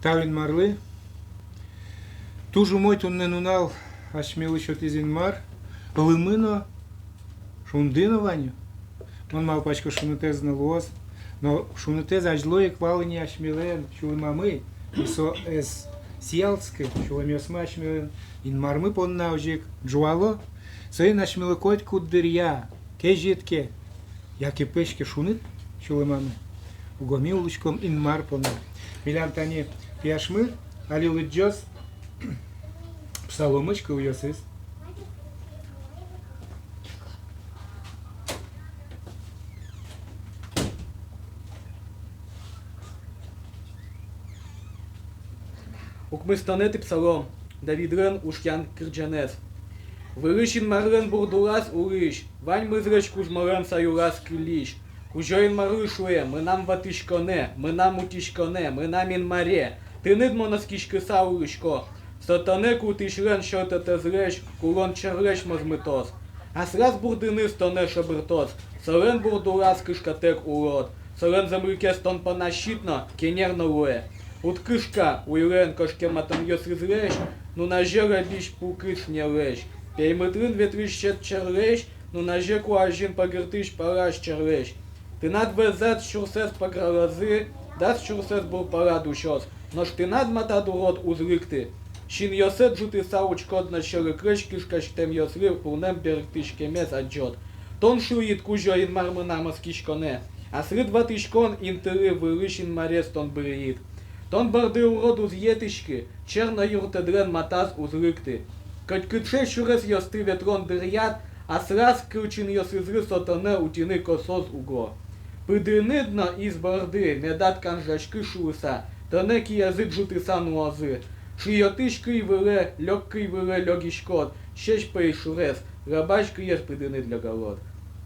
Тавин марли. Тужу мой тун не нунал, аж милый что ты зинмар. Лымыно, шундино ваню. Он мал пачку шунутез на лоз. Но шунутез аж лоек валыни аж милен, шулымамы. И со эс сиалцке, шулымёсма аж милен. Ин мармы пон наужик джуало. Соин аж милыкойт куддырья. Кежитке. Яки пешке шунит, шулымамы. Угоми улычком ин мар понна. Милям тани пяшмы, алилы джос. Псаломычка уйосыз. Укмыстанеты псалом, Давидрен ушьян кирджанес. Вырыщин марлен бурдулас улыш, вань мызрыч кужмарен саюрас крилиш. Кужоин марышле, мы нам ватышконе, мы нам утишконе, мы нам ин маре. Ты нид моноскишка саулышко. Сатане кутишлен шота тезреш, кулон черлеш мазмытос. А сраз бурдыны стоне шабыртос. Солен бурдулас кышкатек урод. Солен замрыке стон понащитно, кенерно луэ. Уткышка, уйлен кошке матам йосрызреш, ну нажера биш пукыш не леш. Пеймытрын ветрыщет черлеш, ну нажеку ажин пагыртыш параш черлеш. Ты над везет шурсес пагралазы, дас шурсес был парадушос. Нож ты над матад урод узрыкты. Шин йосет жуты саучкот на щелы крыш кишкаштем йосрыр пурнем перктышкемес отжот. Тон шуит кужо ин мармы намас кишконе. А срыд ватышкон ин тыры вырыщин марес тон бреит. Тон барды урод узъетышки, черно юртедрен матаз узрыкты. Кать кытше шурес йосты ветрон дырят, а сраз крычин йосызры сотане утины косоз уго. Пыдыны дно из барды, медат канжашкы шуса, тонеки язык жуты сануазы. Шиотышкы выле, лёгишкот, щещ пейшурес, рабашкы ес пыдыны для голод.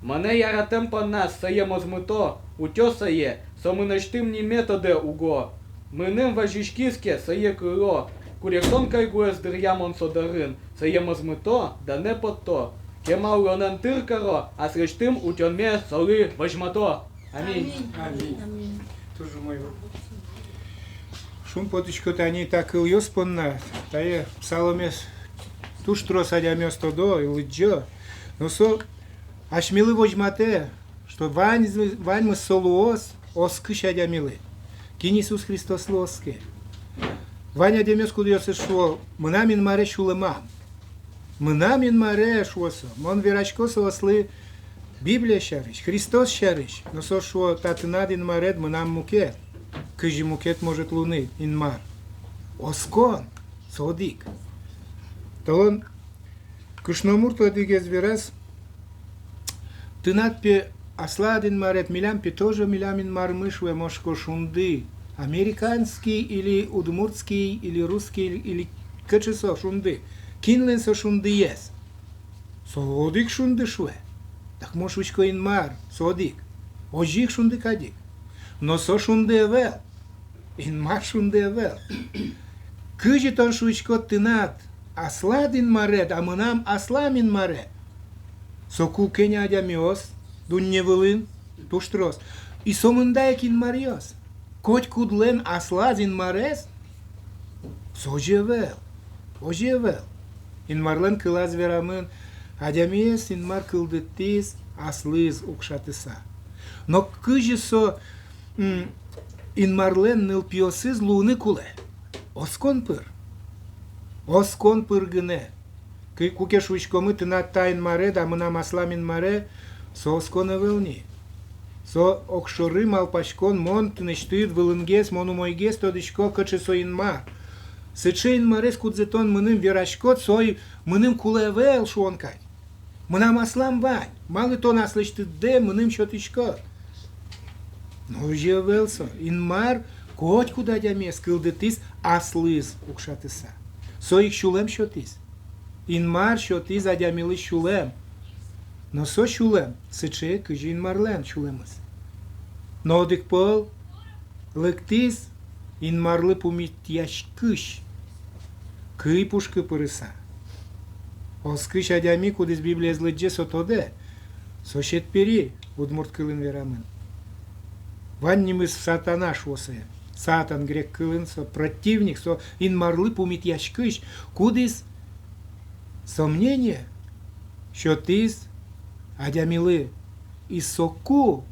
Мане яратем по нас, сае мозмыто, утёсае, сомынаштым не методе уго. Мынем важишкиске, сае крыло, куректон кайгуэс дырьямон содарын, сае мозмыто, да не потто. Кемал лонен тыркаро, а срештым утёнме солы важмато. Аминь. Аминь. Тоже мой шум потычко-то они так и уёспонна. Тае псаломес туштро садямес тодо и лыджо. Но со аж милы вожмате, что вань мы солуос, оскыш адямилы. Кин Иисус Христос лоске. Ваня демес кудёсы шо, мынамин маре шулымам. Мынамин маре шуосо. Мон верачко сослы Библия шарыш, Христос шарыш. Но со шо татынадин маред мынам мукет. Кыжи мукет может луны, инмар. Оскон, содик. То он кышномур тодигез верес. Тынатпе асладин марет милямпе тоже милямин мармышве мошко шунды. Американский или удмуртский или русский или качесо шунды. Кинлен со шунды ес. Содик шунды шве. Так мош вичко инмар, содик. Ожик шунды кадик. Но со шунды эвел. Инмар шунды эвел. Кыжи тон швичко тынат. Асладин марет, а мынам асламин маре. Со кукеня адямиос. Дунне вылын, туштрос. И сомындайк инмариос. Коть кудлен асладин марес. Сожевел. Ожевел. Инмарлен кылаз верамын. Адямиес инмар кылдыттис аслыз укшатыса. Но кыжи со инмарлен нылпиосыз луны куле. Оскон пыр. Оскон пыр гыне. Кукеш вичкомы тынат тайн маре, да мынам асламин маре, со оскон эвелни. Со окшоры малпашкон мон тыныштыт вылынгес, мону мойгес тодышко кычы со инмар. Сыче инмарес кудзетон мыным верашкот, сой мыным куле эвел шуонкать. Мынам аслам вань, малы тон аслыштыт де, мыным шотышко. Но уже эвелсо, инмар коть куда дямес кылдытис аслыз укшатыса. Со их шулем шотис. Инмар шотис адямилы шулем. Но со шулем, сыче кыжи инмарлен шулемыс. Но одык пол, лыктис инмарлы пумит яшкыш. Кый пушкы пырыса. Оскыш адями кудыс Библия злыдже сотоде. Сошет пери, удмурт кылын верамын. Ваннимыз сатана шосе. Сатан грек кылын, со противник, со ин марлы пумит яшкыш, кудис сомнение, що тис адямили і соку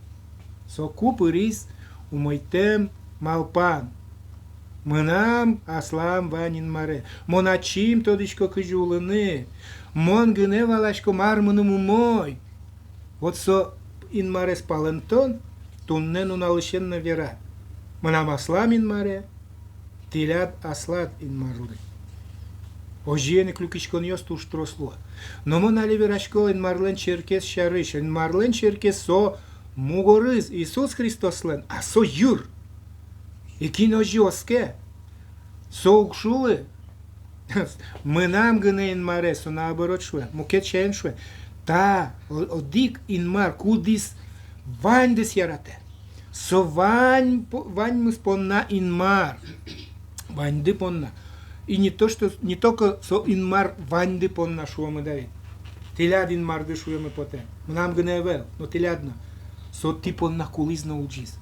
пирис умойтем малпан. Мынам аслам ванин маре. Моначим тодичко кыжулыны. Мон гыне валашко мармыным умой. Вот со ин маре спалентон, туннен уналышенна вера. Мынам аслам ин маре, тилят аслат ин марлы. Ожиене клюкичкон йос туш тросло. Но мон али верашко ин марлен черкес шарыш. Ин марлен черкес со мугорыз Иисус Христослен, а со юр. И киножоске, соукшулы, мынам гыне ин маре, со наоборот шуе, мукет шаен шуе, та, одик ин мар, кудис вань дес ярате, со вань мы спонна ин мар, вань ды понна, и не только со ин мар вань ды понна шуаме Давид, тиляд ин мар ды шуаме поте, мынам гыне вел, но тилядна, со ти понна кулизна улджиз,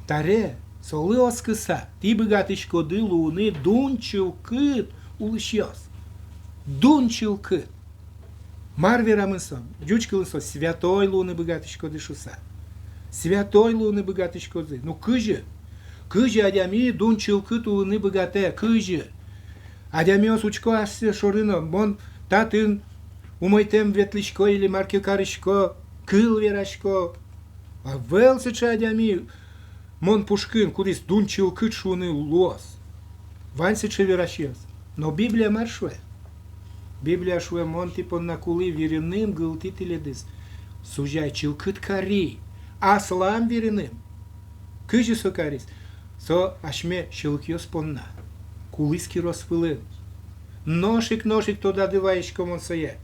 таре, Соли оскыса, ти богатышко ды луны дунчил кыт улышьос. Дунчил кыт. Марвера мысом, дючкалысо, святой луны богатышко дышуса. Святой луны богатышко ды. Ну кыжы адями дунчил кыт луны богате, кыжы. Адямиос учко асе шорыно, мон татын умойтем ветличко или марки карышко, кыл верашко. А велсыча адями Мон пушкин, кудис дунчил кыт шуны лос. Ваньсыча верашьес. Но Библия маршуе. Библия шуе мон типон на кулы вереным гылтит или дыс. Сужай чилкыт кари. Аслам вереным. Кыжи со карис. Со ашме шилкьос понна. Кулыски росвылын. Ношик туда дываешь комон сое.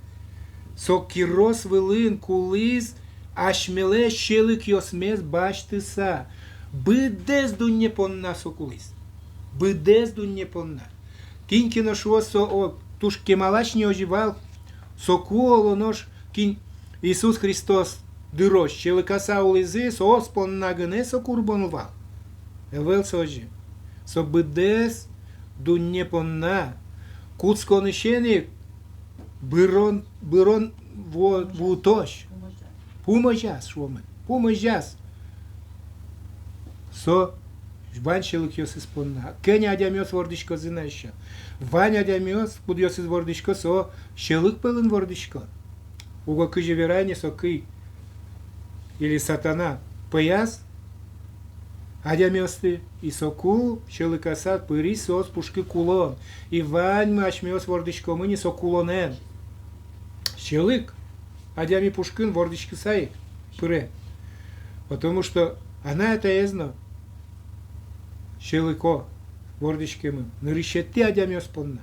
Со кирос вылын кулыс ашмеле шилкьос мес баштыса. Быдез дунне понна сокулис. Быдез дунне понна. Кинькино шо со туш кемалаш не оживал. Сокуоло нож кин Иисус Христос дырош. Челыкаса улизы со спонна гыне со курбонувал. Эвел сожи. Со быдез дунне понна. Куцко нышеник бырон вутош. Пумажас шоме. Пумажас. Со Вань шелыкьос исполна. Кеня адямиос вордышко зынайша. Вань адямиос кудьос из вордышко со шелык пылын вордышко. Уго кыжи верайне со кый или сатана паяс адямиосты и соку шелыкасат пыри сос пушки кулон. И вань мы ашмиос вордышко мы не со кулонен. Шелык адями пушкин вордышко сай пыре. Потому что она это езно. Шелыко, вордышке мы, нарищети адямиос понна.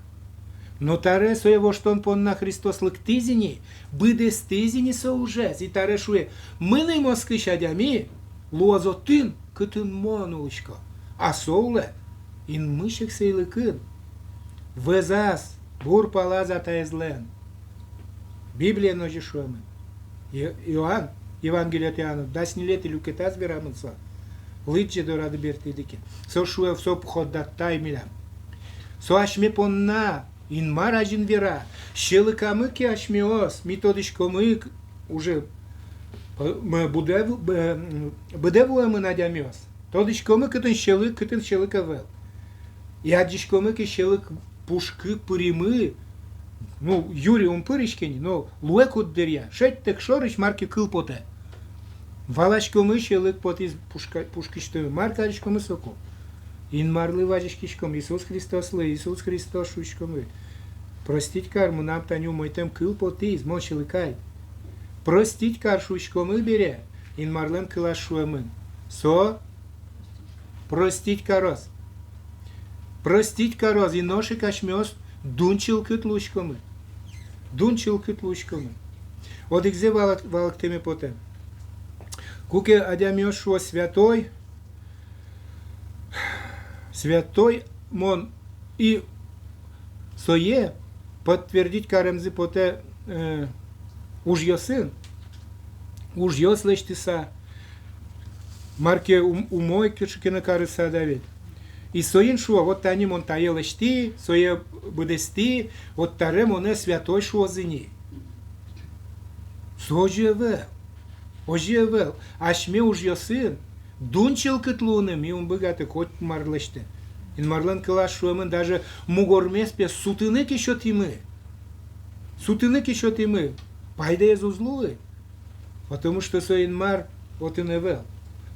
Но таре соево штон понна Христос лыктизини, быдес тизини со уже, и таре шуе, мы не москыш адями, луазотын, кытын монулышко, а соуле, ин мышек сейлыкын, везас, бур палаза таезлен. Библия ножи шуэмен. Иоанн, Евангелие от Иоанна, даснилет и люкетаз берамынса. Лыджи до рады бертидики. Со шуев со пходат таймилям. Со ашме понна, ин маражин вера. Щелыкамыки ашмеос, методичкомык уже быдевуем надямёс. Тодичкомык это щелыка вел. И адичкомык и щелык пушкы пыримы. Ну, Юрий пырышкини, но луэкут дерья. Шеть так шорыч марки кылпоте. Валашкомы щелык пот из пушкиштовы. Маркаричкомы соку. Ин марлы важишкишком. Иисус Христос лы, Иисус Христос шучкомы. Простить карму нам таню мой тем кылпот из, мочелыкай. Простить кар шучкомы бере. Ин марлем кылашуэмын. Со простить карос. Простить карос. И ноши кашмёс дунчил кыт лучкомы. Дунчил кыт лучкомы. От игзе валак теме потем. Куке адямёс шо святой мон и сое подтвердить каремзы поте уж ее сын, уж ее слышь ты са, марке умой кишки на карыса Давид. И соин шо, вот они мон таелешти, сое будести, вот таре моне святой шо зини. Сожевел, ожевел, аш ме уж сын, дунчил кытлуны, ми он богатый, хоть марлеште. Ин марлен кылаш шуэмен даже мугормеспе сутынык еще тимы. Сутынык еще тимы. Пайда из узлуы. Потому что соин мар вот и невел.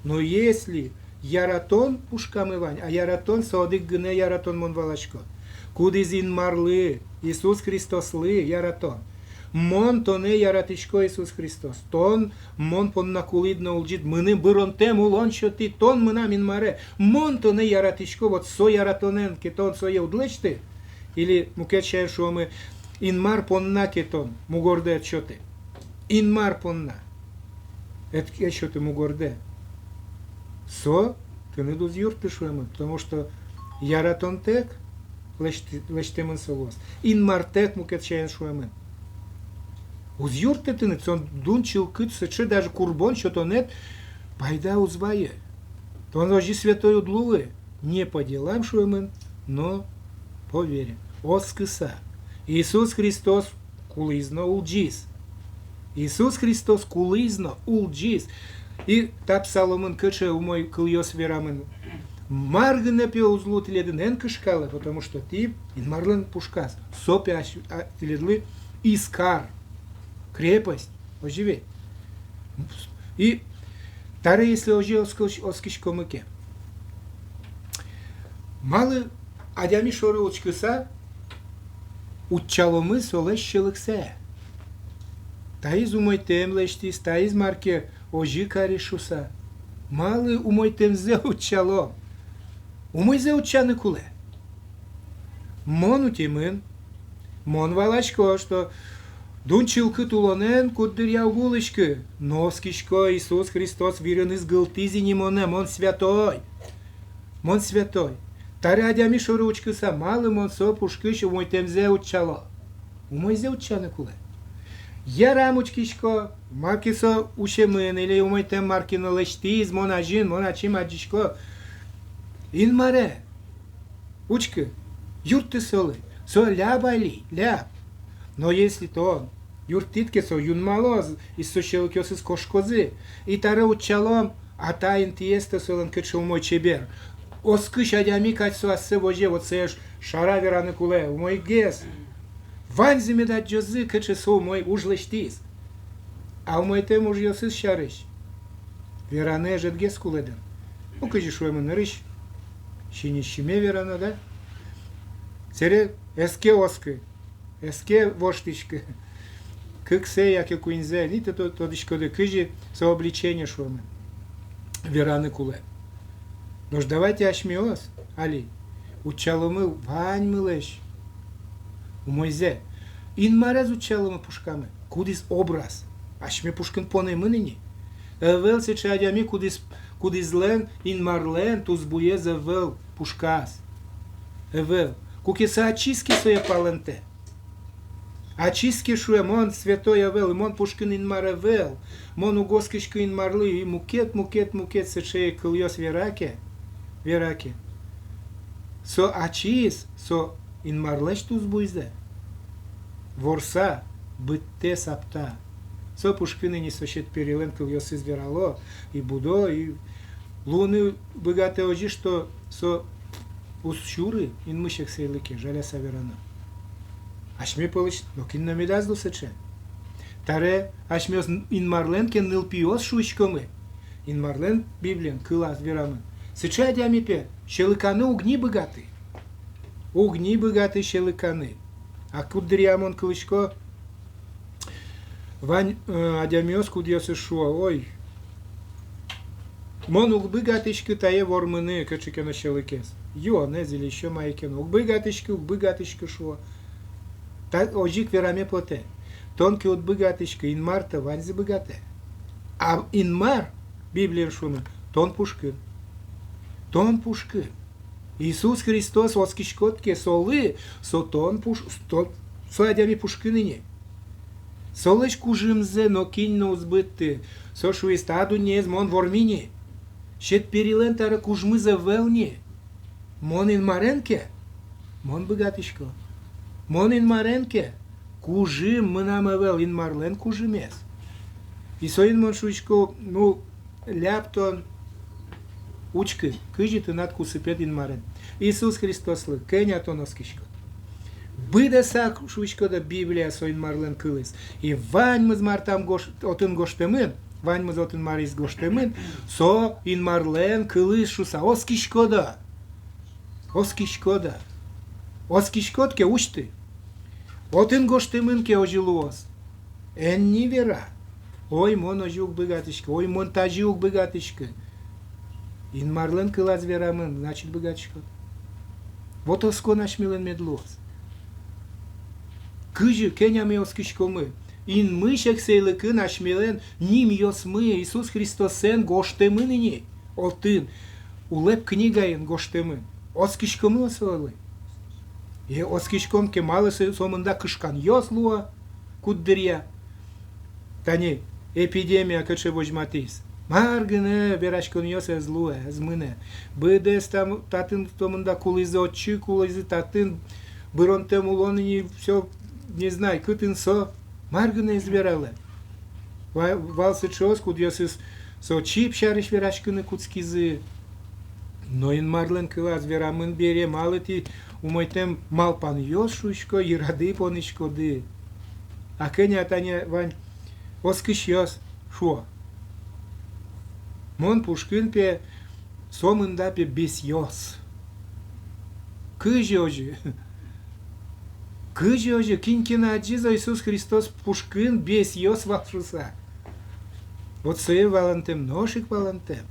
Но если яратон пушкам Ивань, а яратон саодик гне яратон мон валачко. Кудизин марлы, Иисус Христос лы яратон. Мон тоне яратичко Иисус Христос. Тон мон поннакулидно улджит. Мыны бырон тем улончо ти тон мына мин маре. Мон тоне яратичко вот со яратонен кетон со еудлечты. Или мукечаем шо мы инмар понна кетон мугорде отчеты. Инмар понна. Это отчеты мугорде. Со ты не дуз юрты шуемы, потому что яратон тек лештемен солос. Инмар тек мукечаем шуемы. Уз юрты ты не сон дунчил кыт сече даже курбон что-то нет. Пайда узвае. То он ожи святой удлувы. Не по делам шуемын, но по вере. Оскыса. Иисус Христос кулизно улджис. Иисус Христос кулизно улджис. И та псаломын кыче умой кыльос верамын. Маргыне пе узлу тиледин эн кышкалы, потому что ты инмарлен пушкас. Сопе тиледлы искар. Крепость. Оживей. И таре, если ожи оскишко мыке. Малы адями шоры очкыса учаломы солещелыксе. Таиз умой темлештис, таиз марке ожи каришуса. Малы умой темзе учало. Умойзе учаны куле. Мон утимын, мон валачко, что дунчилкы тулонен куддыр яугулышкы. Носкишко Иисус Христос вирен из гылтизи моне, мон святой. Мон святой. Таре адями шоручкыса, малы мон со пушкыш умой темзе учало. Умойзе учаны куле. Ярамучкишко, макисо ушемын, или умой тем маркино лештиз, мон ажин, мон ачим аджишко. Инмаре. Учка, юрты солы, со лябали, ляб. Но если то юртитке со юн малоз, и со щелкёс из кошкозы, и таре учалом, а та интиеста солен кычу мой чебер. Оскыш адями кать со ассе воже, вот сеш шара вераны куле, мой гес. Ванзи me dat джозы кычу со мой ужлештиз. А мой тем уж ёсыз шарыш. Вераны жет гес куледен. Ну кычу шуемын рыш. Шинищиме верано, да? Сере эске оскы. Эске воштичка. Кыксе, яке куинзе, ните то дишкоды кыжи со обличение шуемын. Вераны куле. Но ж давайте ашмиос, али. Учаломы вань мылеш. Умойзе. Инмарез учаломы пушками. Кудис образ. Ашме пушкин поне мыныни. Эвел се чадями кудис лен инмарлен тузбуе зевел пушкас. Эвел. Кукиса очистки свои паленте. Очистки шуе мон святой эвел, мон пушкин инмаревел. Мон угоскишки инмарлы и мукет се чее кыльос вераке. Вераке. Со очис, со инмарлеш тузбуйзе. Ворса бытте сапта. Со пушкины не сощет перелен кыльос изверало, и будо, и луны богатые ожи, что со усчуры ин мышек сейлыке, жаля саверана. Ашме получит, но кин на медазлу сече. Таре ашмёс ин марлен кен ныл пиос шуичкомы. Ин марлен библиен кылас верамын. Сече адями пе, щелыканы угни богаты. Угни богаты щелыканы. А кудриамон кылычко, вань адямиос кудьёсы шуа, ой. Мон угбыгатышкы тае вормыны, кычыкена щелыкес. Ё, незили еще майкен. Угбыгатышкы шуа. Так ожик вераме поте. Тонкий отбыгатышкы, инмарта ваньзи быгате. А инмар, Библия шуны, тон пушкы. Тон пушкы. Иисус Христос воскишкотке солы, со тон пуш, со адями пушкыныне. Солыш кужымзе, но кинь на узбытты, со шуистаду нез мон вормине. Щет перелен тара кужмыза велне. Мон ин маренке, мон богатышко. Мон ин маренке, кужим мынамевел ин марлен кужимес. И соин мон шучко, ну, ляптон, учки, кыжи ты над кусыпет ин марен. Иисус Христос лы, кеня тоноскишко. Быда сак шучко да Библия соин марлен кылыс. И вань мыз мартам отын гоштемын, вань мыз отын марис гоштемын, со ин марлен кылыс шуса. Оскишко да. Оскишко да. Оскишко ке учты. Отын гоштемын ке ожилуос. Эн не вера. Ой, мон ожук богатышка, ой, мон тажук богатышка. Ин марлен кылаз верамын, значит богатышка. Вот оско наш милен медлос. Кыжы кеняме оскишко мы. Ин мышек сейлыкы наш милен, ним йос мы, Иисус Христос сен гоштемын ини. Отын. Улеп книгаен гоштемын. Оскишко мы освалы. И оскишком ке малы сомында кышкан йос луа, куддырья. Тани, эпидемия каче вожматис. Маргыне верашкон йос злуе, змыне. Быдес там татын томында кулызы отчы, кулызы татын быронтем улоныни все не знаю, кытын со. Маргыне избиралы. Валсы чос, куд йосыс со чип шарыш верашкыны куцкизы. Но ин марлен кылаз верамын бере малыти умойтем малпан йос шучко, и рады понышко ды. А кеня таня вань оскыш йос шо. Мон Пушкин пе сомында пе бес йос. Кыжы ожи. Кыжы ожи кинкина аджиза Иисус Христос Пушкин бес йос валшуса. Вот сое валантем, ношик валантем.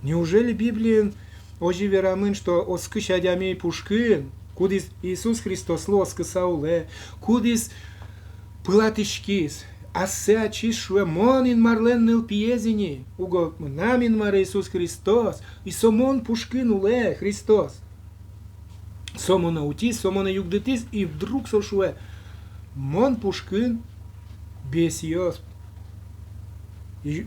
Неужели Библия ожи верамын, что оскыш адямей Пушкин, кудис Иисус Христос лоскы сауле, кудис пылатышкис, асе чишуе монин марлен ныл пьезини, уго намин маре Иисус Христос, и сомон Пушкин уле Христос. Сомона утис, сомона югдетис, и вдруг сошуе мон Пушкин бесиос. И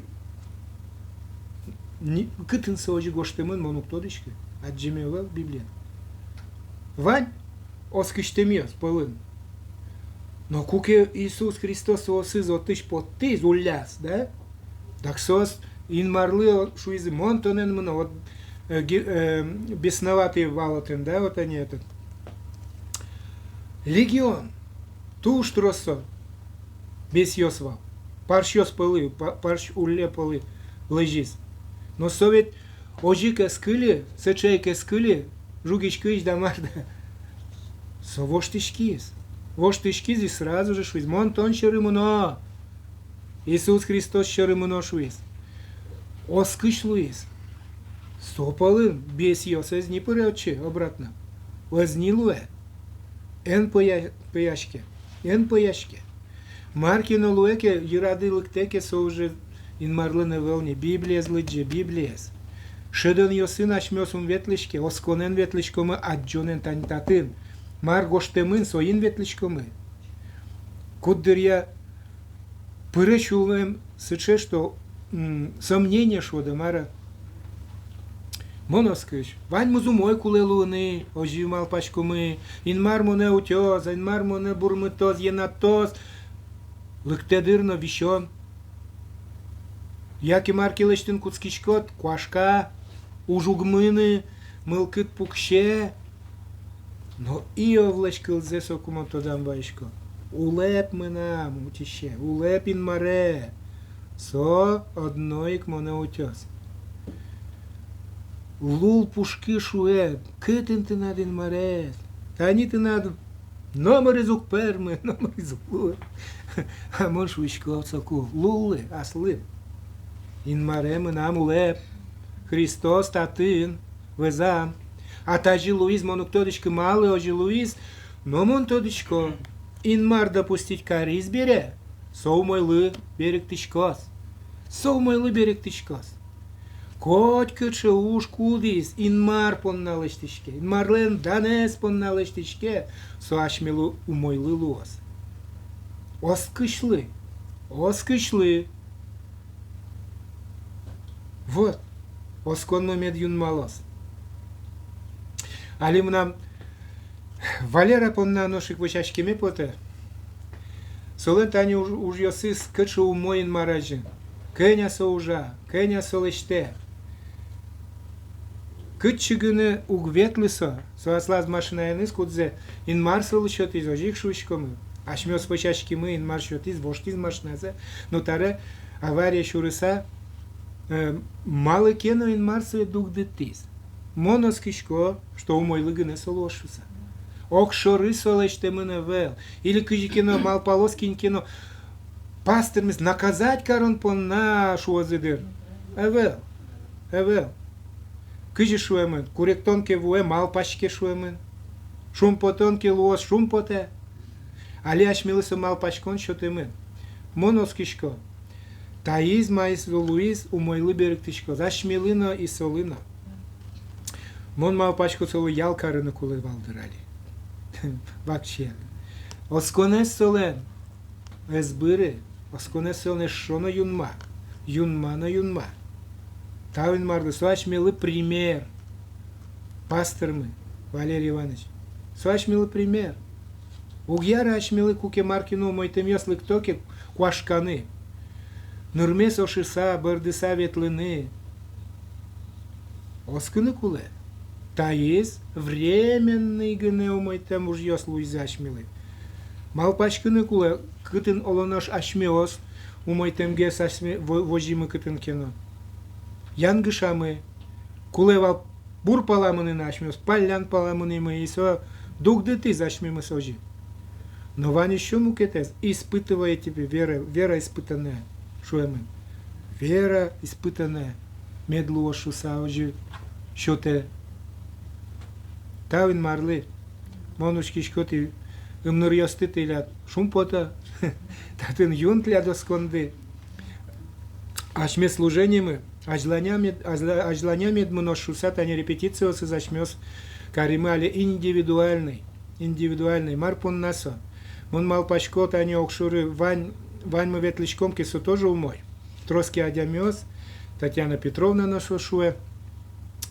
кытын сожи гоштемын монук тодышки, аджемевел Библия. Вань оскыштемиос полын. Но куке Иисус Христос осыз отыш потыз уляс, да? Так сос ин марлы шуизы монтонен мына вот бесноватый валотен, да, вот они этот. Легион, туш тросо, без йосвал, паршьос полы, парш уле полы, лежис. Но совет ожика скыли, сечейка скыли, жугичкыч да марда. Со воштышкис. Воштышкис и сразу же шуиз. Монтон шерымуно. Иисус Христос шерымуно шуиз. Оскыш луиз. Сопалын, без йосез не порядче, обратно. Вознилуе. Эн пояшке. Эн пояшке. Маркино луэке, ерады лыктеке со уже ин марлыны волне. Библия злыджи, Библияс. Шеден йосын ашмёсун ветлышке, осконен ветлышкомы аджонен танитатын. Мар гоштемын соин ветлышкомы. Куддырья пырышулым сыче, что сомнение шода мара. Моноскыш. Вань музумой кулелуны, ожимал пачкомы. Инмар моне утёз, инмар моне бурмытоз, енатоз. Лыктедырно вишон. Яки маркилыштын куцкишкот, куашка, ужугмыны, мылкыт пукше. Но иовлеш кылзе сокумон тодан байшко. Улеп мына мутище, улеп ин маре. Со одноик моне утёс. Лул пушки шуэ, кытын ты над ин маре. Тани ты над номер из укпермы, номер из укур. А мон шуишко соку. Лулы, аслы. Ин маре мына улеп. Христос татын, везам. А тажи Луиз, монук тодочка малый, ожи Луиз, но мон тодочко, ин мар допустить кариз бере, соу мойлы берег тышкос, соу мойлы берег тышкос. Коть кычы уж кудис, ин мар понналыш тышке, ин марлен данес понналыш тышке, со ашмелу у мойлы луос. Оскышлы, оскышлы. Вот, оскон момед юн малос. Али нам Валера понна ношик вычашкиме поте. Солен тани уж йосис кычу умоин маражин. Кеня соужа, кеня солеште. Кычыгыны угветлысо, соаслаз машина яныс кудзе, ин марсыл счетиз, ожик шушкомы. Ашмёс вычашкимы, ин мар счетиз, воштиз машиназе. Но таре авария шурыса, малы кено ин марсыве дух детиз. Монос кишко, что умой лыгыны солошуса. Окшоры солеште мыны вел. Или кыжи кино, мал полоскин кино. Пастырмыз наказать карон понна шуазыдыр. Эвел. Кыжи шуэмын, куректонке вуэ, мал пашке шуэмын. Шум потонке луос, шум поте. Али ашмилысы мал пашкон шотымын. Монос кишко. Таиз маис луиз умойлы беректишко. Зашмилыно и солыно. Мон мал пашко солу ял карыны кулы валдырали. Вообще. Осконес солен. Эсбыры. Осконес солен шоно юнма. Юнма. Тавин марды. Суашмилы пример. Пастор мы. Валерий Иванович. Суашмилы пример. Угьяра ашмилы куке маркину мой темёслы ктоке куашканы. Нурмес ошиса, бардыса ветлыны. Оскыны куле. Таиз временный гыне умой тем уж ёслу из ашмилы. Малпачкыны куле кытын олонош ашмиос умой темге сашме вожимы кытын кено. Янгышамы куле вал бур паламыны нашмиос, палян паламыны мы исо дугды ты зашмимы сожи. Но вань еще мукетез испытывая тебе вера испытанная. Шуэмын. Вера испытанная. Медлуо шуса ожи шоте. Тавин марлы. Монушки шкоти ымныр ёсты тылят. Шумпота. Татын юнт ля досконды. Ашме служениемы. Ажланями дмно шуса тани репетициосы зашмёс. Каримы але индивидуальный. Марпун насо. Мон мал пашко тани окшуры вань мы ветличком кису тоже умой. Троски адямёс. Татьяна Петровна наша шуэ.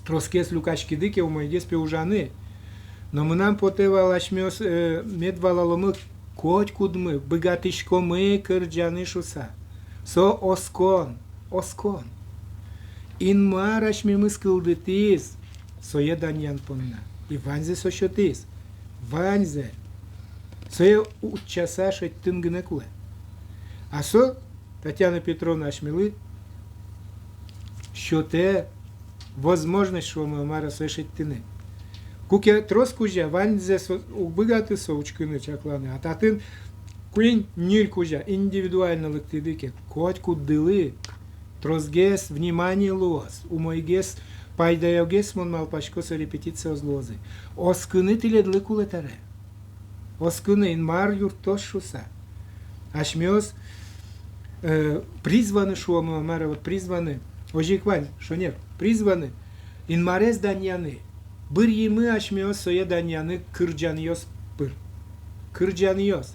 Троскес люкачки дыке умой деспе ужаны. Но мы нам потевал ашмёс медвалаломы коть кудмы, богатышкомы кырджаны шуса. Со оскон. Инмар ашмемы скылдытыз. Со еданьян понна. И ванзе со шотыз. Ванзе. Со учаса шать тынгыны куле. А со Татьяна Петровна ашмилы шоте возможность, что мы мара слышать тыны. Куке троскужа, ванзе убыгаты соучкыны чакланы, а татын куин нилькужа, индивидуально лыктыдыке, коть куддылы, тросгес, внимание луос, умойгес, пайдайогес мон малпашко со репетиция злозы. Оскыны тиледлы кулетаре. Оскыны инмар юртос шуса. Ашмёс призваны шуомы мара, вот призваны, ожиквань, шо нет, призваны, инмарес даньяны. Бір емі ашмеос соя даньяны кырджаньос бір. Кырджаньос.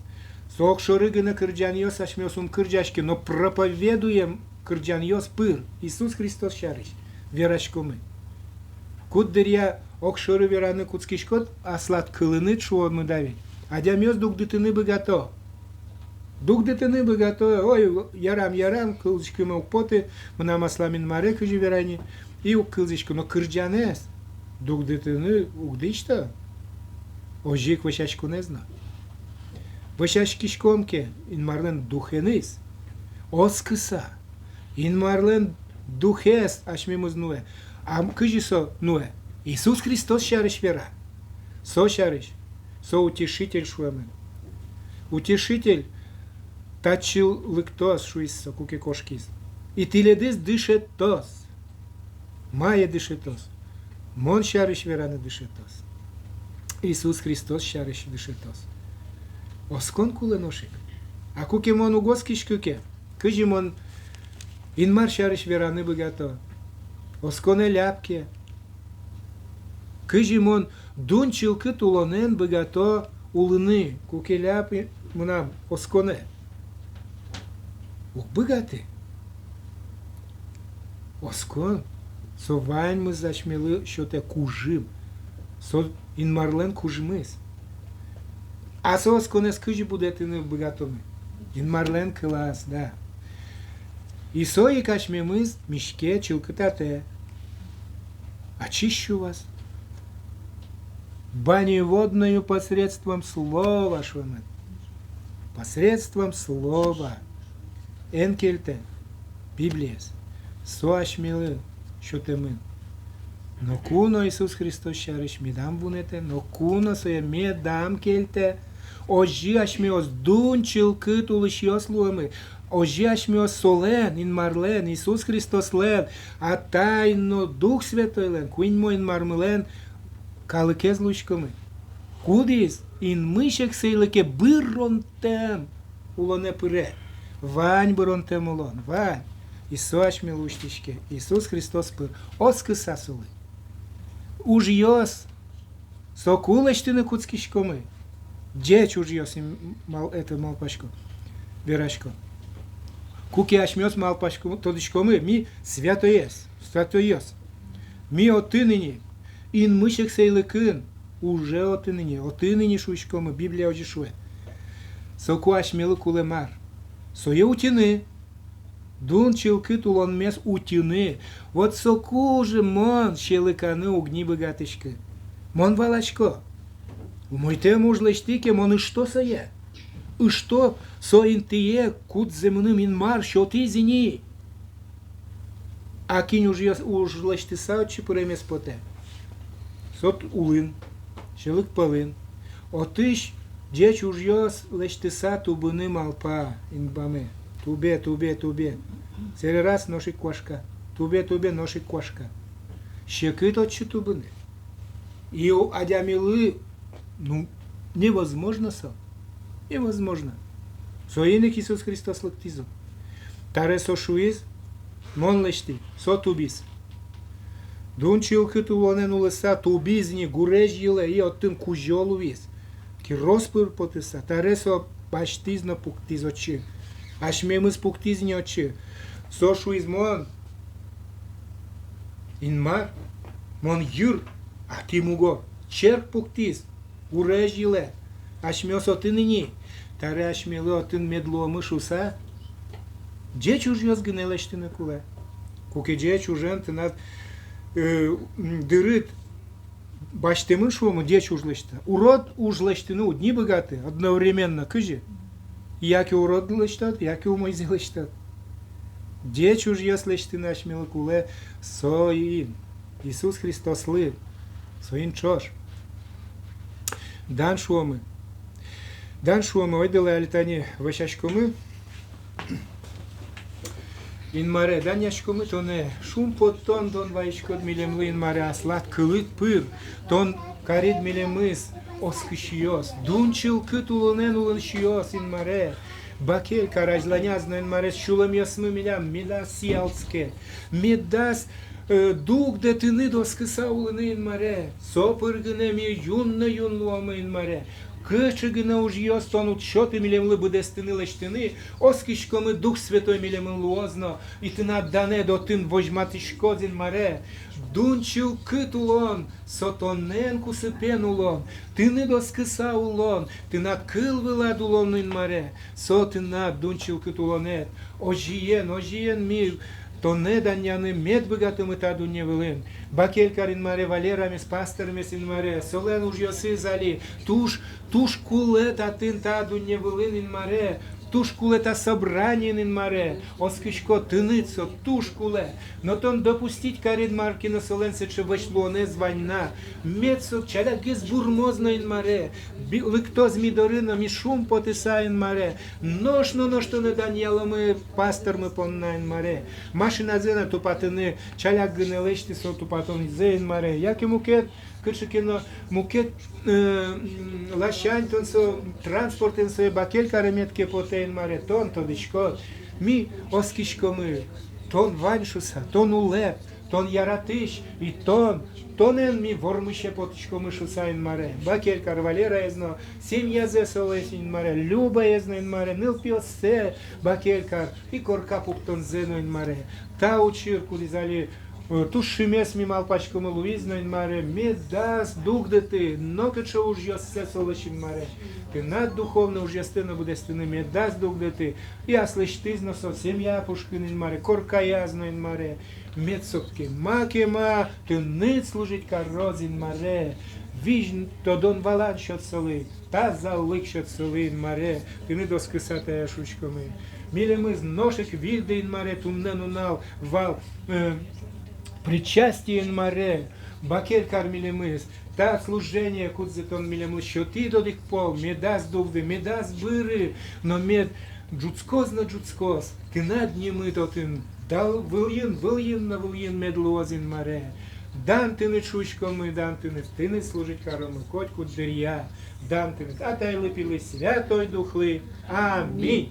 Соқ шоры гына кырджаньос ашмеосум кырджашки, но проповедуем кырджаньос бір. Иисус Христос шарыш. Верашкомы. Куддыря окшоры вераны куцкишкот аслат кылыны чуомы давить. Адямёс дугдытыны богато. Дугдытыны богато. Ой, ярам, кылзышкымы укпоты, мына масламин маре кыжи верани. И ук кылзышкы, но кырджанес. Дугдытыны угдышта. Ожик вышашку не зна. Вышашкишкомке инмарлен духенис. Оскыса. Инмарлен духес ашмемыз нуэ. А кыжи со нуэ. Иисус Христос шарыш вера. Со шарыш. Со утешитель шуэмен. Утешитель тачил лыктос шуиссо куке кошкиз. И тиледис дышет тос. Мая дышет тос. Мон шарыш вераны дышетос. Иисус Христос шарыш дышетос. Оскон куле ношик. А куке мон угоскиш куке. Кыжи мон инмар шарыш вераны богато. Осконе ляпке. Кыжи мон дунчилкы тулонен богато улыны. Куке ляпи мунам осконе. Ух богаты. Оскон. Совань мы зашмели, що те кужим. Со ін марлен кужмис. А со осконе скажи будете не богатоми. Ін марлен клас, да. И со и кашмемыз мишке чилкатате. Очищу вас. Баневодною посредством слова, швамет. Посредством слова. Энкельте. Библиес. Соашмилы. Шотемын. Но куно Исус Христос шариш мидам бунете. Но куно соя медам кельте. Ожи ашмиос дунчил кытулыш йослуамы. Ожи ашмиос солен, ин марлен, Исус Христос лен. А тайно Дух Святой лен. Куин мой ин мармылен. Калыкез лучкамы. Кудис ин мышек сейлыке бырронтем. Улоне пыре. Вань бырронтем улон. Вань. Исуаш милуштичке. Иисус Христос пыр. Оскы сасулы. Уж йос. Сокулештины куцкишкомы. Деч уж йос им это малпашко. Верашко. Куки ашмёс малпашко тодышкомы. Ми святоес. Святоес. Ми отыныни. Ин мышек сейлыкын. Уже отыныни. Отыныни шуйшкомы. Библия ожишуе. Соку ашмелы кулемар. Сое утины. Дун чилкы тулон мес утины. Вот соку же мон щелыканы угни богатышкы. Мон валачко. Умойте мужлештике мон и что сое? И что со интие кут земным инмар шоты зини? А кинь уж лешти саучи пуремес поте. Сот улын. Щелык палын. Отыш деч уж йос лешти са тубыны малпа инбаме. Тубе. Серый раз ношик кошка. Тубе ношик кошка. Щекы точи тубыны. И у адямилы, ну, невозможно со. Невозможно. Соиник Иисус Христос лактизу. Таре со шуиз, мон лешти, со тубис. Дунчил кыту лонен улеса, тубизни, гуреж еле, и оттын кужолу виз. Ки роспыр потеса, таре со баштизно пуктиз очи. Ашмемыз пуктизни очи. Со шуиз мон. Инмар, мон юр, а ти муго. Черк пуктиз, гуреж еле. Ашмёс отыныни. Таре ашмелы отын медлуомы шуса. Деч уж йоз гынелештыны куле. Куке деч ужен тынат дырыт баштемы шуомы деч ужлешта. Урод ужлештыны удни богаты одновременно кыжи. Яки урод лештат, яки умойзи лештат. Деч уж йоз лештыны ашмелы куле соин. Иисус Христос лы. Соин чош. Дан шуомы. Дан шуомы ойдылы алитани вашашкомы. Инмаре дан яшкомы тоне шум под тон дон вайшкод милемлы инмаре аслат кылыт пыр. Тон карид милемыс оскышиос. Дунчил кыт улонен улыншиос инмаре. Бакель каражланязно инмаре шулам ясмы милям мила сиалцке. Медас дуг детыны доскыса улыны инмаре. Сопыргыне ми юнна юнлуамы инмаре. Кычыгына уж йос тонут счеты милемлы будестыны лештыны, оскишкомы Дух Святой милемлы луозно, и ты надане до тын вожматышкодин маре, дунчил кыт улон, сотонен кусыпен улон, ты не доскыса улон, ты над кыл вылад улон ин маре, сотын над дунчил кыт улонет, ожиен мир, то не даняны мед богатым и таду не вылын. Бакель карин маре валерами с пасторами син маре, солен уж йосы зали, туш кулет атын таду не вылын ин маре, туш кулета собранин ин маре, оскишко тыныцо, туш куле, но тон допустить карин маркина солен сече вышлоне званьна, мецо чаля гиз бурмозно ин маре, лыкто змидорына ми шум потиса ин маре, ношно что не даньяло мы пастор мы понна ин маре, машина зена тупатыны, чаля гынелешти со тупатон зе ин маре, яки мукет, кыршыкино мукет лащань тон со транспортен со бакель кареметке потен маре тон тодышко ми оскишко мы тон ваншуса тон улеп тон яратыш и тонен ми вормыше потышко мы шуса ин маре бакель карвалера езно семья зе солес ин маре люба езно ин маре нил пиосе бакель кар и корка пуктон зено ин маре та учир кулизали ту шимес ми малпачкому Луїзною маре, ми дасть дух дити, ноки чо уж йосце солошін маре, ти над духовно уж ястина буде стини, ми дасть дух дити, я слиш тизно совсем я пушкинин маре, корка язною маре, ми цокки макема, ти ниць служить карозін маре, віжн то дон валан що соли, та залик що солин маре, ти не доскисате шучками. Мілі ми зношик віддейн маре, тумнену нал вал, причастієн маре, бакель кармілі мис, та служення кудзетон міляму, що ти до них пол, мє дасть дувди, мє дасть бири, но мє джуцкоз на джуцкоз, ти над німи то тин, дал вил'їн на вил'їн медлозін маре, дан ти не чучкоми, дан ти не служить карому, котьку дер'я, дан ти не, а та й липіли святой духли, амінь.